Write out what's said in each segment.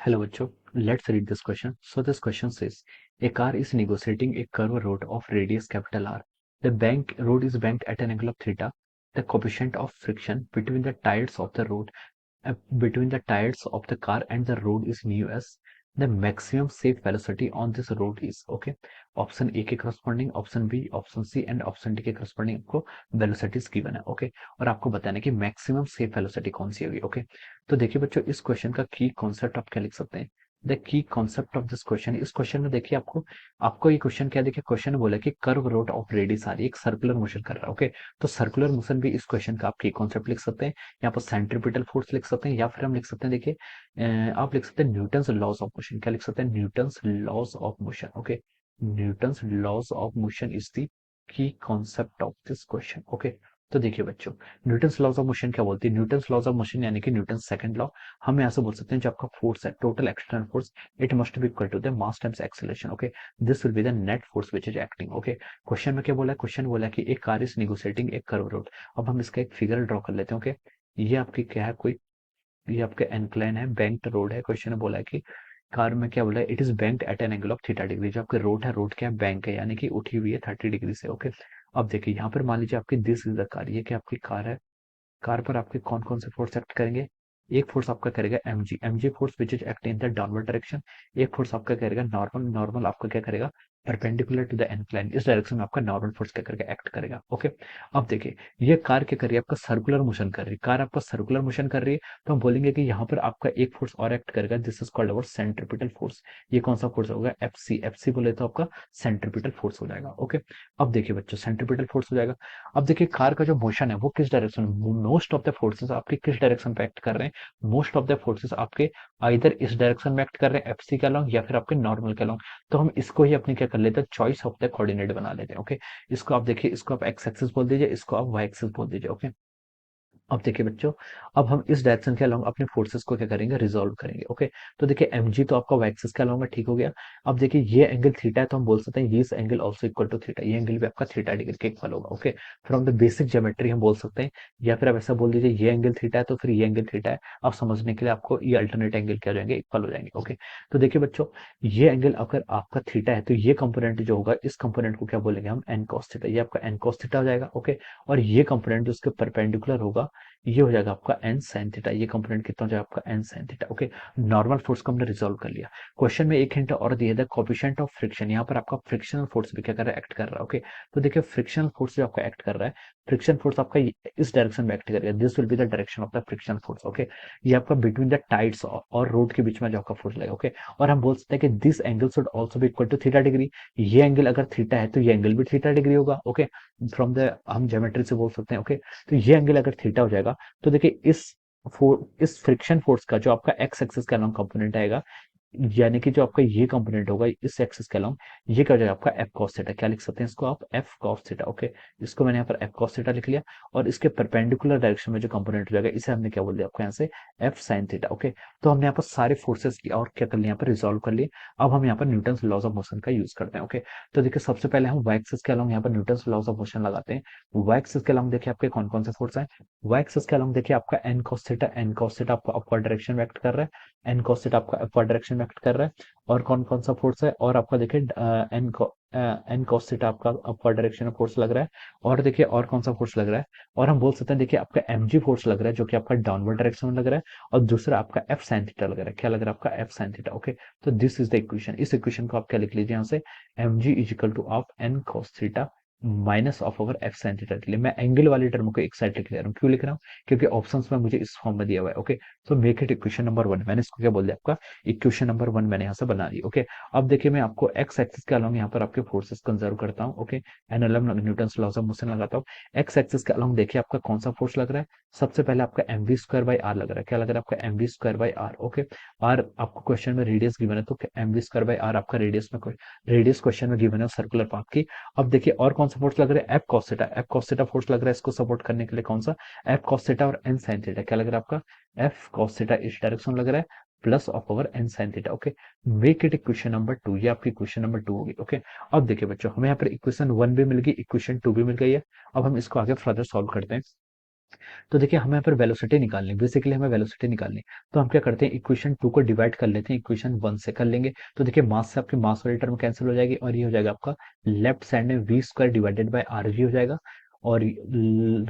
Hello, Bachcho. Let's read this question. So this question says, a car is negotiating a curved road of radius capital R. The bank road is banked at an angle of theta. The coefficient of friction between the tires of the road between the tires of the car and the road is mu s. The maximum safe velocity on this road is okay. Option A के corresponding, option B, option C and option D के corresponding आपको velocities given है okay. और आपको बताना है कि maximum safe velocity कौन सी होगी ओके। तो देखिए बच्चों, इस क्वेश्चन का की कॉन्सेप्ट आप क्या लिख सकते हैं। The key concept of this question, इस क्वेश्चन में देखिए आपको आपको ये क्वेश्चन क्या देखिए, क्वेश्चन बोला कि कर्व रोड ऑफ रेडियस आ रही है, एक सर्कुलर मोशन कर रहा है ओके। तो सर्कुलर मोशन भी इस क्वेश्चन का आप की कॉन्सेप्ट लिख सकते हैं। यहाँ पर सेंट्रीपिटल फोर्स लिख सकते हैं, या फिर हम लिख सकते हैं देखिए आप लिख सकते हैं न्यूटन्स लॉज ऑफ मोशन। क्या लिख सकते हैं, Newton's laws of motion okay. Newton's laws of motion is the key concept of this question okay. तो देखिए बच्चों, न्यूटन्स लॉज ऑफ मोशन क्या बोलती है, न्यूटन्स लॉज ऑफ मोशन यानी कि न्यूटन सेकंड लॉ। हम यहाँ से बोल सकते हैं जो आपका फोर्स है, total external force, it must be equal to the mass times acceleration okay. This will be the net force which is acting okay. Question में क्या बोला है, क्वेश्चन बोला है कि एक कार इज नेगोशिएटिंग एक कर्व रोड। अब हम इसका एक फिगर ड्रॉ कर लेते हैं ओके। ये आपकी क्या है, कोई ये आपका एनक्लाइन है, बैंक्ड रोड है। क्वेश्चन में बोला है कि कार में क्या बोला है, it is banked eight an angle of theta degree. जो आपके रोड है, रोड क्या है, बैंक है, यानी कि उठी हुई है 30 डिग्री से ओके। अब देखिए यहाँ पर मान लीजिए आपकी दिस इज द कार, ये क्या आपकी कार है। कार पर आपके कौन कौन से फोर्स एक्ट करेंगे। एक फोर्स आपका करेगा MG force which is act in the downward direction. एक फोर्स आपका करेगा नॉर्मल, नॉर्मल आपका क्या करेगा, परपेंडिकुलर टू द इंक्लाइन, इस डायरेक्शन में आपका नॉर्मल फोर्स क्या करेगा, एक्ट करेगा ओके। अब देखिए ये कार क्या कर रही है, आपका सर्कुलर मोशन कर रही है, कार आपका सर्कुलर मोशन कर रही है। तो हम बोलेंगे कि यहाँ पर आपका एक फोर्स और एक्ट करेगा, this is called our centripetal force. ये कौन सा फोर्स होगा, एफसी। एफसी बोले तो आपका सेंट्रीपिटल फोर्स हो जाएगा ओके। अब देखिए बच्चों, सेंट्रीपिटल फोर्स हो जाएगा। अब देखिए कार का जो मोशन है वो किस direction, most of the forces आपके किस डायरेक्शन पे एक्ट कर रहे हैं, मोस्ट ऑफ द फोर्सेस आपके आइदर इस डायरेक्शन में एक्ट कर रहे हैं एफसी के अलोंग, या फिर आपके नॉर्मल के अलोंग। तो हम इसको ही अपनी क्या कर लेते हैं, चॉइस ऑफ द कोऑर्डिनेट बना लेते हैं ओके। इसको आप देखिए, इसको आप एक्स एक्सिस बोल दीजिए, इसको आप वाई एक्सिस बोल दीजिए ओके। अब देखिए बच्चों, अब हम इस डायरेक्शन के अलोंग अपने फोर्सेस को क्या करेंगे, रिजॉल्व करेंगे ओके। तो देखिए mg तो आपका y एक्सिस के अलोंग में ठीक हो गया। अब देखिए ये एंगल थीटा है, तो हम बोल सकते हैं this angle also equal to theta, ये एंगल भी आपका थीटा डिग्री के इक्वल होगा okay. From the basic geometry हम बोल सकते हैं, या फिर आप ऐसा बोल दीजिए ये एंगल थीटा है तो फिर ये एंगल थीटा है। अब समझने के लिए आपको ये अल्टरनेट एंगल क्या हो जाएंगे, इक्वल हो जाएंगे ओके। तो देखिए बच्चों, ये एंगल अगर आपका थीटा है तो ये कंपोनेंट जो होगा, इस कंपोनेंट को क्या बोलेंगे हम, एन कॉस थीटा। ये आपका एन कॉस थीटा हो जाएगा ओके। और ये कंपोनेंट जो उसके परपेंडिकुलर होगा, ये हो जाएगा आपका एन साइन थीटा। ये कंपोनेंट कितना हो जाएगा आपका N sign theta okay. Normal force को हमने रिजॉल्व कर लिया। क्वेश्चन में एक हिंट और दिया था, कोफिशिएंट ऑफ फ्रिक्शन, यहाँ पर आपका फ्रिक्शनल फोर्स भी क्या कर रहा है, एक्ट कर रहा है ओके। तो देखिए फ्रिक्शनल फोर्स जो आपका एक्ट कर रहा है, फ्रिक्शन फोर्स आपका इस डायरेक्शन में एक्ट करेगा, this will be the direction of the friction force okay. ये आपका बिटवीन द टाइड्स और रोड के बीच में जो आपका फोर्स लगेगा ओके। और हम बोल सकते हैं कि this angle should also be equal to theta degree. ये एंगल अगर थीटा है तो ये एंगल भी थीटा डिग्री होगा ओके। फ्रॉम द हम ज्योमेट्री से बोल सकते हैं ओके। तो ये एंगल अगर थीटा हो जाएगा, तो देखिए इस फ्रिक्शन फोर्स का जो आपका एक्स एक्सिस का लॉन्ग कंपोनेंट आएगा, यानी कि जो आपका ये कंपोनेंट होगा इस एक्सिस के अलोंग, ये क्या हो जाएगा आपका एफ कॉस थीटा। क्या लिख सकते हैं इसको आप, एफ कॉस थीटा ओके। इसको मैंने यहाँ पर एफ कॉस थीटा लिख लिया। और इसके परपेंडिकुलर डायरेक्शन में जो कंपोनेंट हो जाएगा, इसे हमने क्या बोल दिया आपको यहाँ से, एफ साइन थीटा ओके। तो हमने यहाँ पर सारे फोर्सेस की और क्या कर लिया, यहाँ पर रिजॉल्व कर लिए। अब हम यहाँ पर न्यूटन्स लॉज ऑफ मोशन का यूज करते हैं ओके। तो देखिए सबसे पहले हम वाई एक्सिस के अलोंग यहाँ पर न्यूटन्स लॉज ऑफ मोशन लगाते हैं। वाई एक्सिस के अलोंग देखिए आपके कौन कौन से फोर्स हैं। वाई एक्सिस के अलोंग देखिए आपका N cos theta, N cos theta आपका अपवर्ड डायरेक्शन में एक्ट कर रहा है, एन कॉस थीटा आपका अपवर्ड डायरेक्शन में एक्ट कर रहा है। और कौन कौन सा फोर्स है, और आपका देखिए एन कॉस थीटा आपका अपवर्ड डायरेक्शन में फोर्स लग रहा है। और देखिए और कौन सा फोर्स लग रहा है, और हम बोल सकते हैं देखिए आपका mg फोर्स लग रहा है, जो कि आपका डाउनवर्ड डायरेक्शन में लग रहा है। और दूसरा आपका एफ साइन थीटा लग रहा है, क्या लग रहा है आपका, एफ साइन थीटा ओके। तो दिस इज द इक्वेशन। इस इक्वेशन को आप क्या लिख लीजिए यहाँ से, mg is equal to of N cos theta minus of over F sign theta के लिए मैं एंगल वाली टर्म को एक साइड लिख ले रहा हूँ। क्यों लिख रहा हूँ, क्योंकि ऑप्शंस में मुझे इस फॉर्म में दिया हुआ है ओके। तो मेक इट इक्वेशन नंबर 1, मैंने इसको क्या बोल दिया आपका, इक्वेशन नंबर 1 मैंने यहाँ से बना दी ओके। अब देखिए मैं आपको एक्स एक्सिस के अलोंग यहाँ पर आपके फोर्सेस कंजर्व करता हूँ okay. NLM Newton's laws of motion लगाता हूँ। एक्स एक्सिस के अलोंग देखिए आपका कौन सा फोर्स लग रहा है, सबसे पहले आपका M V square by R लग रहा है। क्या लग रहा है आपका, M V square by R okay. R आपको क्वेश्चन में रेडियस गिवन है, तो M V square by R आपका रेडियस में, रेडियस क्वेश्चन में गिवन है सर्कुलर पाथ की। अब देखिए और कौन सा फोर्स लग रहा है, F cos theta. F cos theta force लग रहा है इसको सपोर्ट करने के लिए, कौन सा, एफ कॉस थीटा। और एन साइन थीटा क्या लग रहा है आपका, एफ कॉस थीटा इस डायरेक्शन लग रहा है, plus of over N sign theta okay. Make it equation number 2, ये आपकी इक्वेशन नंबर 2 होगी ओके। अब देखिए बच्चों, हमें यहाँ पर इक्वेशन 1 भी मिल गई, इक्वेशन 2 भी मिल गई है। अब हम इसको आगे फर्दर सॉल्व करते हैं। तो देखिए हमें यहाँ पर वेलोसिटी निकालनी, बेसिकली हमें वेलोसिटी निकालनी। तो हम क्या करते हैं, इक्वेशन 2 को डिवाइड कर लेते हैं इक्वेशन 1 से कर लेंगे। तो देखिए मास से आपकी मास वाली टर्म कैंसिल हो जाएगी और ये हो जाएगा आपका लेफ्ट साइड में v square divided by r g हो जाएगा, और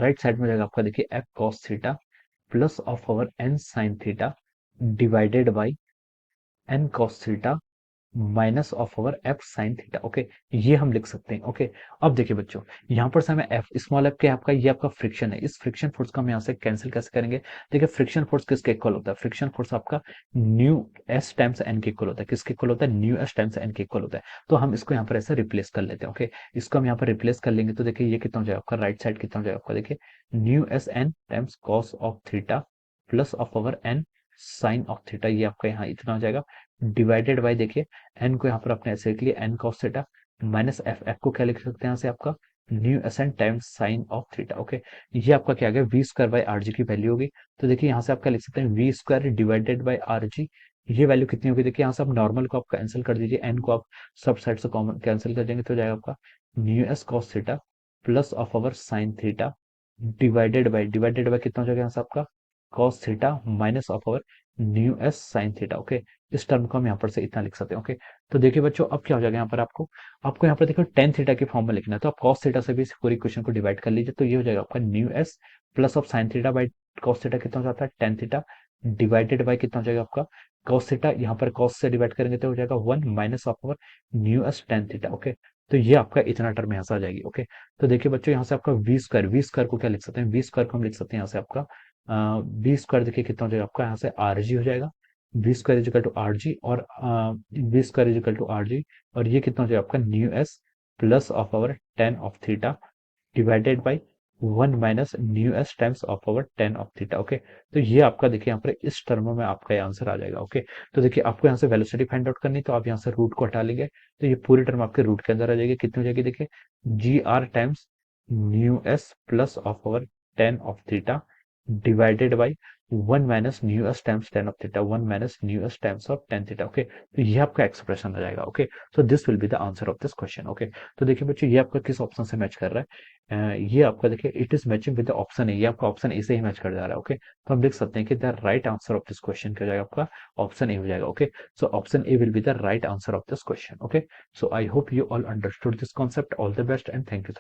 राइट साइड में हो जाएगा आपका देखिए F cos theta plus of over N sign theta divided by N cos theta minus of over F sign theta. Okay, ये हम लिख सकते हैं। ओके, अब देखिए बच्चों, यहाँ पर से हमें एफ स्मॉल एफ के आपका ये आपका फ्रिक्शन है, इस फ्रिक्शन फोर्स को हम यहाँ से कैंसिल कैसे करेंगे। देखिए फ्रिक्शन फोर्स किसके इक्वल होता है, फ्रिक्शन फोर्स आपका न्यू एस टाइम्स एन के इक्वल होता है। किसके इक्वल होता है, न्यू एस टाइम्स एन के इक्वल होता है। तो हम इसको यहाँ पर ऐसे रिप्लेस कर लेते हैं। ओके, इसको हम यहाँ पर रिप्लेस कर लेंगे तो देखिए ये कितना हो जाएगा आपका, राइट साइड कितना हो जाएगा आपका, देखिए mu s N times cos of theta plus of over N sin of theta, ये आपका यहाँ इतना हो जाएगा डिवाइडेड बाय देखिए एन को यहाँ पर आपने ऐसे लिख लिया N cos theta minus F, F को क्या लिख सकते हैं यहाँ से आपका mu s N times sin of theta. Okay, ये आपका क्या आ गया, v square by r g की वैल्यू होगी। तो देखिए यहाँ से आप क्या लिख सकते हैं, v square divided by r g, ये वैल्यू कितनी होगी, देखिए यहाँ से आप नॉर्मल को आप कैंसिल कर दीजिए, एन को आप सब साइड से कॉमन कैंसिल कर देंगे तो हो जाएगा आपका mu S cos theta plus of our sign theta divided by कितना हो जाएगा यहाँ से आपका cos theta minus of our new S sign theta. Okay, इस टर्म को हम यहाँ पर से इतना लिख सकते हैं। ओके, तो देखिए बच्चों अब क्या हो जाएगा यहाँ पर आपको, आपको यहाँ पर देखो टेन थीटा के फॉर्म में लिखना है, तो आप कॉस थीटा से भी इस पूरी इक्वेशन को डिवाइड कर लीजिए, तो ये हो जाएगा आपका mu s plus of sine theta by cos theta कितना हो जाता है टेन थीटा डिवाइडेड बाई कितना हो जाएगा आपका कॉस थीटा, यहाँ पर कॉस से डिवाइड करेंगे तो हो जाएगा one minus of over new S ten theta. Okay, तो ये आपका इतना टर्म यहाँ से आ जाएगी। ओके, तो देखिए बच्चों यहाँ से आपका वी स्क्वायर को क्या लिख सकते हैं, वी स्क्वायर को हम लिख सकते हैं यहाँ से आपका वी स्क्वायर देखिए कितना हो जाएगा आपका, यहाँ से आर जी हो जाएगा, V square equal to R g और V square equal to R g, और ये कितना हो जाएगा आपका mu s plus of our tan of theta divided by one minus mu s times of our tan of theta. Okay, तो ये आपका देखिए यहाँ पर इस टर्म में आपका ये आंसर आ जाएगा। ओके, तो देखिए आपको यहाँ से वेलोसिटी फाइंड आउट करनी, तो आप यहाँ से रूट को हटा लेंगे तो ये पूरी टर्म आपके रूट के अंदर आ जाएगी, कितनी हो जाएगी देखिए g R times mu s plus of our tan of theta divided by one minus mu s times tan of theta, one minus mu s times of tan theta. Okay, तो ये आपका एक्सप्रेशन आ जाएगा। Okay, so this will be the answer of this question. Okay, तो देखिए बच्चों ये आपका किस ऑप्शन से मैच कर रहा है, ये आपका देखिए it is matching with the option A, ये आपका ऑप्शन ए से ही मैच कर जा रहा है। ओके, तो हम लिख सकते हैं कि the right answer of this question क्या हो जाएगा आपका, ऑप्शन ए हो जाएगा। Okay, so option A will be the right answer of this question. Okay, so I hope you all understood this concept, all the best and thank you.